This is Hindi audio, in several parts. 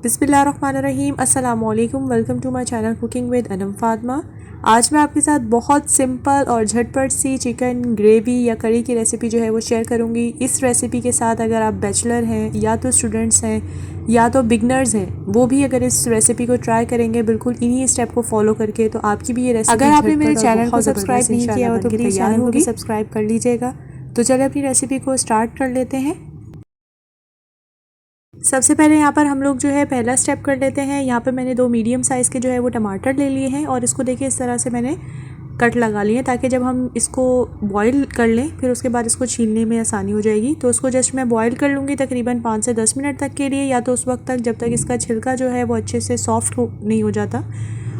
बिस्मिल्लाहिर्रहमानिर्रहीम अस्सलामुअलैकुम। Welcome to my channel cooking with Anam Fatima. आज मैं आपके साथ बहुत सिंपल और झटपट सी चिकन ग्रेवी या करी की रेसिपी जो है वो शेयर करूंगी। इस रेसिपी के साथ अगर आप बैचलर हैं या तो स्टूडेंट्स हैं या तो बिगनर्स हैं, वो भी अगर इस रेसिपी को ट्राई करेंगे बिल्कुल इन्हीं स्टेप को फॉलो करके, तो आपकी भी ये रेसिपी अगर आपने मेरे चैनल को सब्सक्राइब नहीं किया हो तो प्लीज़ चैनल को भी सब्सक्राइब कर लीजिएगा। तो चलिए अपनी रेसिपी को स्टार्ट कर लेते हैं। सबसे पहले यहाँ पर हम लोग जो है पहला स्टेप कर लेते हैं। यहाँ पर मैंने 2 मीडियम साइज़ के जो है वो टमाटर ले लिए हैं और इसको देखिए इस तरह से मैंने कट लगा लिए ताकि जब हम इसको बॉईल कर लें फिर उसके बाद इसको छीलने में आसानी हो जाएगी। तो उसको जस्ट मैं बॉईल कर लूँगी तकरीबन 5 से 10 मिनट तक के लिए, या तो उस वक्त तक जब तक इसका छिलका जो है वो अच्छे से सॉफ्ट नहीं हो जाता।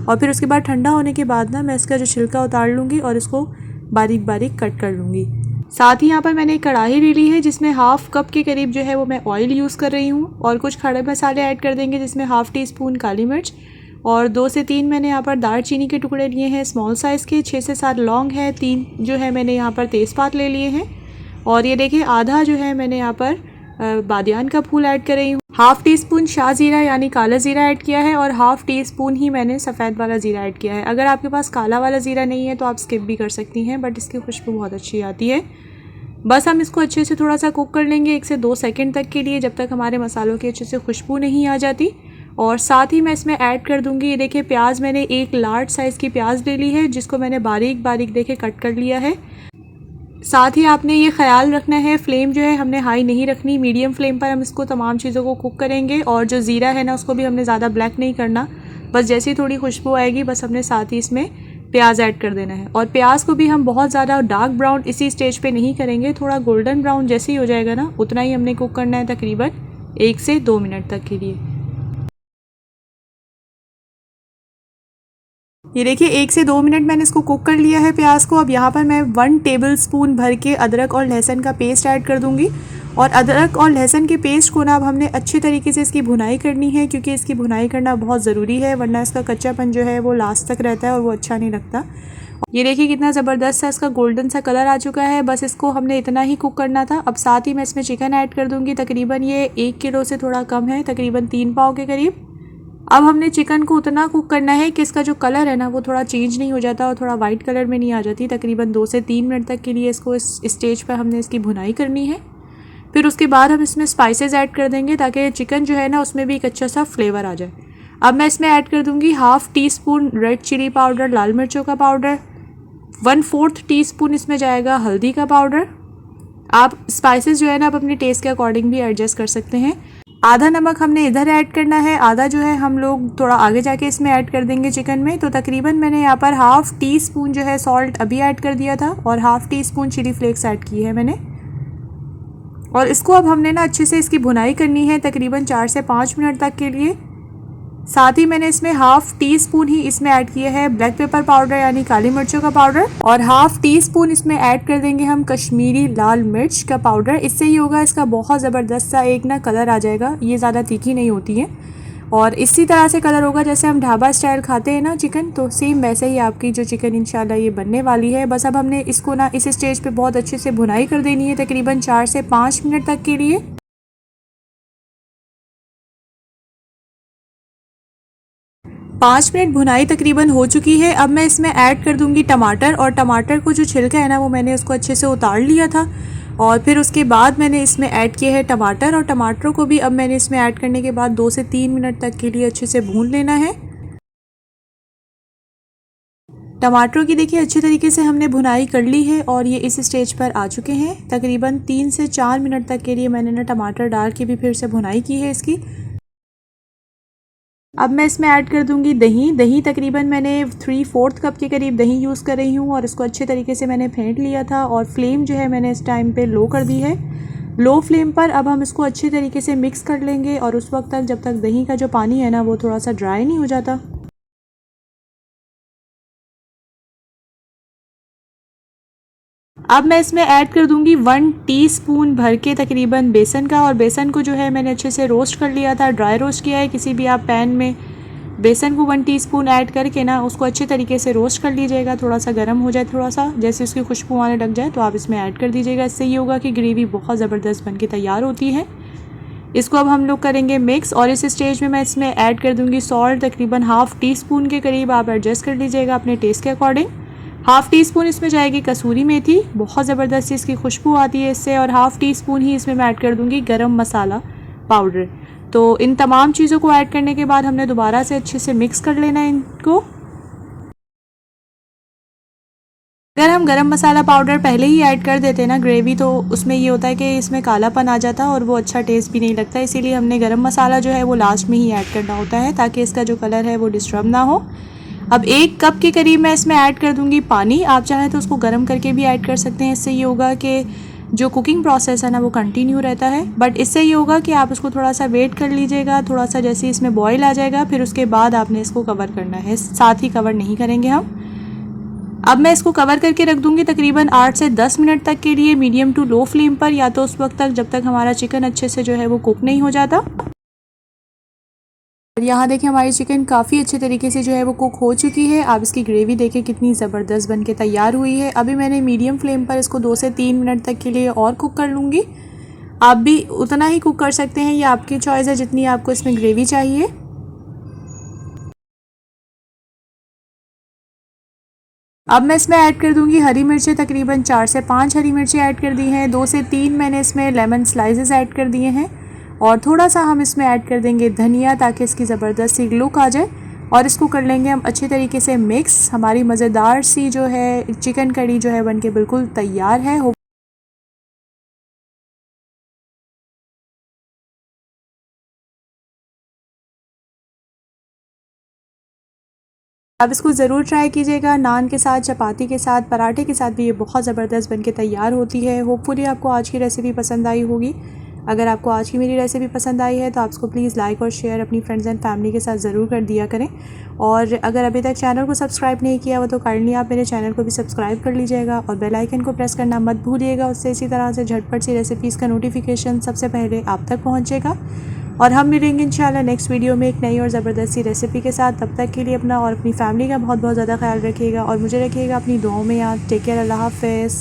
और फिर उसके बाद ठंडा होने के बाद ना मैं इसका जो छिलका उतार लूँगी और इसको बारीक बारीक कट कर लूँगी। साथ ही यहाँ पर मैंने एक कढ़ाई ले ली है जिसमें हाफ़ कप के करीब जो है वो मैं ऑयल यूज़ कर रही हूँ और कुछ खड़े मसाले ऐड कर देंगे जिसमें हाफ़ टी स्पून काली मिर्च और 2 से 3 मैंने यहाँ पर दालचीनी के टुकड़े लिए हैं स्मॉल साइज़ के, 6 से 7 लौंग है, 3 जो है मैंने यहाँ पर तेज़पात ले लिए हैं और ये देखिए आधा जो है मैंने यहाँ पर बादियान का फूल ऐड कर रही हूँ। हाफ़ टी स्पून शाह ज़ीरा यानी काला ज़ीरा ऐड किया है और हाफ़ टी स्पून ही मैंने सफ़ेद वाला ज़ीरा ऐड किया है। अगर आपके पास काला वाला ज़ीरा नहीं है तो आप स्किप भी कर सकती हैं, बट इसकी खुशबू बहुत अच्छी आती है। बस हम इसको अच्छे से थोड़ा सा कुक कर लेंगे 1 से 2 सेकंड तक के लिए, जब तक हमारे मसालों की अच्छे से खुशबू नहीं आ जाती। और साथ ही मैं इसमें ऐड कर दूंगी, ये देखिए प्याज मैंने एक लार्ज साइज़ की प्याज ले ली है जिसको मैंने बारीक बारीक देखे कट कर लिया है। साथ ही आपने ये ख्याल रखना है फ्लेम जो है हमने हाई नहीं रखनी, मीडियम फ्लेम पर हम इसको तमाम चीज़ों को कुक करेंगे। और जो ज़ीरा है ना उसको भी हमने ज़्यादा ब्लैक नहीं करना, बस जैसे ही थोड़ी खुशबू आएगी बस हमने साथ ही इसमें प्याज ऐड कर देना है। और प्याज को भी हम बहुत ज़्यादा डार्क ब्राउन इसी स्टेज पे नहीं करेंगे, थोड़ा गोल्डन ब्राउन जैसे ही हो जाएगा ना उतना ही हमने कुक करना है, तकरीबन 1 से 2 मिनट तक के लिए। ये देखिए 1 से 2 मिनट मैंने इसको कुक कर लिया है प्याज को। अब यहाँ पर मैं 1 टेबल स्पून भर के अदरक और लहसुन का पेस्ट ऐड कर दूँगी और अदरक और लहसुन के पेस्ट को ना अब हमने अच्छे तरीके से इसकी भुनाई करनी है, क्योंकि इसकी भुनाई करना बहुत ज़रूरी है वरना इसका कच्चापन जो है वो लास्ट तक रहता है और वो अच्छा नहीं लगता। ये देखिए कितना ज़बरदस्त सा इसका गोल्डन सा कलर आ चुका है, बस इसको हमने इतना ही कुक करना था। अब साथ ही मैं इसमें चिकन ऐड कर दूँगी, तकरीबन ये 1 किलो से थोड़ा कम है, तकरीबन 3 पाव के करीब। अब हमने चिकन को उतना कुक करना है कि इसका जो कलर है ना वो थोड़ा चेंज नहीं हो जाता और थोड़ा वाइट कलर में नहीं आ जाती। तकरीबन 2 से 3 मिनट तक के लिए इसको इस स्टेज पर हमने इसकी भुनाई करनी है। फिर उसके बाद हम इसमें स्पाइसेस ऐड कर देंगे ताकि चिकन जो है ना उसमें भी एक अच्छा सा फ्लेवर आ जाए। अब मैं इसमें ऐड कर दूंगी half teaspoon red chilli powder, लाल मिर्चों का पाउडर, 1/4 टीस्पून इसमें जाएगा हल्दी का पाउडर। आप स्पाइसेस जो है ना आप अपने टेस्ट के अकॉर्डिंग भी एडजस्ट कर सकते हैं। आधा नमक हमने इधर ऐड करना है, आधा जो है हम लोग थोड़ा आगे जाके इसमें ऐड कर देंगे चिकन में। तो तकरीबन मैंने यहाँ पर हाफ़ टी स्पून जो है सॉल्ट अभी ऐड कर दिया था और half teaspoon chilli flakes add की है मैंने। और इसको अब हमने ना अच्छे से इसकी भुनाई करनी है तकरीबन 4 से 5 मिनट तक के लिए। साथ ही मैंने इसमें हाफ़ टी स्पून ही इसमें ऐड किया है ब्लैक पेपर पाउडर यानी काली मिर्चों का पाउडर और हाफ़ टी स्पून इसमें ऐड कर देंगे हम कश्मीरी लाल मिर्च का पाउडर। इससे ही होगा इसका बहुत ज़बरदस्त सा एक ना कलर आ जाएगा, ये ज़्यादा तीखी नहीं होती है और इसी तरह से कलर होगा जैसे हम ढाबा स्टाइल खाते हैं ना चिकन, तो सेम वैसे ही आपकी जो चिकन इंशाल्लाह ये बनने वाली है। बस अब हमने इसको ना इस स्टेज पे बहुत अच्छे से भुनाई कर देनी है तकरीबन 4 से 5 मिनट तक के लिए। 5 मिनट भुनाई तकरीबन हो चुकी है। अब मैं इसमें ऐड कर दूंगी टमाटर और टमाटर को जो छिलका है ना वो मैंने उसको अच्छे से उतार लिया था और फिर उसके बाद मैंने इसमें ऐड किया है टमाटर और टमाटरों को भी अब मैंने इसमें ऐड करने के बाद 2 से 3 मिनट तक के लिए अच्छे से भून लेना है। टमाटरों की देखिए अच्छे तरीके से हमने भुनाई कर ली है और ये इस स्टेज पर आ चुके हैं। तकरीबन 3 से 4 मिनट तक के लिए मैंने ना टमाटर डाल के भी फिर से भुनाई की है इसकी। अब मैं इसमें ऐड कर दूंगी दही तकरीबन मैंने 3/4 कप के करीब दही यूज़ कर रही हूँ और इसको अच्छे तरीके से मैंने फेंट लिया था और फ्लेम जो है मैंने इस टाइम पे लो कर दी है। लो फ्लेम पर अब हम इसको अच्छे तरीके से मिक्स कर लेंगे और उस वक्त तक जब तक दही का जो पानी है ना वो थोड़ा सा ड्राई नहीं हो जाता। अब मैं इसमें ऐड कर दूंगी 1 टीस्पून भर के तकरीबन बेसन का और बेसन को जो है मैंने अच्छे से रोस्ट कर लिया था, ड्राई रोस्ट किया है। किसी भी आप पैन में बेसन को 1 टीस्पून ऐड करके ना उसको अच्छे तरीके से रोस्ट कर लीजिएगा, थोड़ा सा गर्म हो जाए, थोड़ा सा जैसे उसकी खुशबू आने लग जाए तो आप इसमें ऐड कर दीजिएगा। इससे ये होगा कि ग्रेवी बहुत ज़बरदस्त बन के तैयार होती है। इसको अब हम लोग करेंगे मिक्स और इस स्टेज में मैं इसमें ऐड कर दूंगी सॉल्ट, तकरीबन हाफ़ टी स्पून के करीब आप एडजस्ट कर लीजिएगा अपने टेस्ट के अकॉर्डिंग। हाफ़ टी स्पून इसमें जाएगी कसूरी मेथी, बहुत ज़बरदस्त इसकी खुशबू आती है इससे। और हाफ़ टी स्पून ही इसमें मैं ऐड कर दूंगी गरम मसाला पाउडर। तो इन तमाम चीज़ों को ऐड करने के बाद हमने दोबारा से अच्छे से मिक्स कर लेना है इनको। अगर हम गरम मसाला पाउडर पहले ही ऐड कर देते ना ग्रेवी, तो उसमें ये होता है कि इसमें कालापन आ जाता है और वो अच्छा टेस्ट भी नहीं लगता। इसीलिए हमने गरम मसाला जो है वो लास्ट में ही ऐड करना होता है ताकि इसका जो कलर है वो डिस्टर्ब ना हो। अब 1 कप के करीब मैं इसमें ऐड कर दूंगी पानी। आप चाहें तो उसको गर्म करके भी ऐड कर सकते हैं। इससे ये होगा कि जो कुकिंग प्रोसेस है ना वो कंटिन्यू रहता है। बट इससे ये होगा कि आप उसको थोड़ा सा वेट कर लीजिएगा, थोड़ा सा जैसे इसमें बॉईल आ जाएगा फिर उसके बाद आपने इसको कवर करना है, साथ ही कवर नहीं करेंगे हम। अब मैं इसको कवर करके रख दूंगी तकरीबन 8 से 10 मिनट तक के लिए मीडियम टू लो फ्लेम पर, या तो उस वक्त तक जब तक हमारा चिकन अच्छे से जो है वो कुक नहीं हो जाता। यहाँ देखिए हमारी चिकन काफ़ी अच्छे तरीके से जो है वो कुक हो चुकी है। आप इसकी ग्रेवी देखिए कितनी ज़बरदस्त बन के तैयार हुई है। अभी मैंने मीडियम फ्लेम पर इसको 2 से 3 मिनट तक के लिए और कुक कर लूँगी। आप भी उतना ही कुक कर सकते हैं, ये आपकी चॉइस है जितनी आपको इसमें ग्रेवी चाहिए। अब मैं इसमें ऐड कर दूंगी हरी मिर्चें, तकरीबन 4 से 5 हरी मिर्चें ऐड कर दी हैं। 2 से 3 मैंने इसमें लेमन स्लाइसेस ऐड कर दिए हैं और थोड़ा सा हम इसमें ऐड कर देंगे धनिया ताकि इसकी ज़बरदस्त सी लुक आ जाए। और इसको कर लेंगे हम अच्छे तरीके से मिक्स। हमारी मज़ेदार सी जो है चिकन कड़ी जो है बनके बिल्कुल तैयार है। आप इसको ज़रूर ट्राई कीजिएगा, नान के साथ, चपाती के साथ, पराठे के साथ भी ये बहुत ज़बरदस्त बनके तैयार होती है। होपफुली आपको आज की रेसिपी पसंद आई होगी। अगर आपको आज की मेरी रेसिपी पसंद आई है तो आप इसको प्लीज़ लाइक और शेयर अपनी फ्रेंड्स एंड फैमिली के साथ ज़रूर कर दिया करें। और अगर अभी तक चैनल को सब्सक्राइब नहीं किया हो तो काइंडली आप मेरे चैनल को भी सब्सक्राइब कर लीजिएगा और बेल आइकन को प्रेस करना मत भूलिएगा। उससे इसी तरह से झटपट सी रेसिपीज़ का नोटिफिकेशन सबसे पहले आप तक पहुँचेगा। और हम मिलेंगे इंशाल्लाह नेक्स्ट वीडियो में एक नई और ज़बरदस्त सी रेसिपी के साथ। तब तक के लिए अपना और अपनी फैमिली का बहुत बहुत ज़्यादा ख्याल रखिएगा और मुझे रखिएगा अपनी दुआओं में याद। टेक केयर, अल्लाह हाफ़िज़।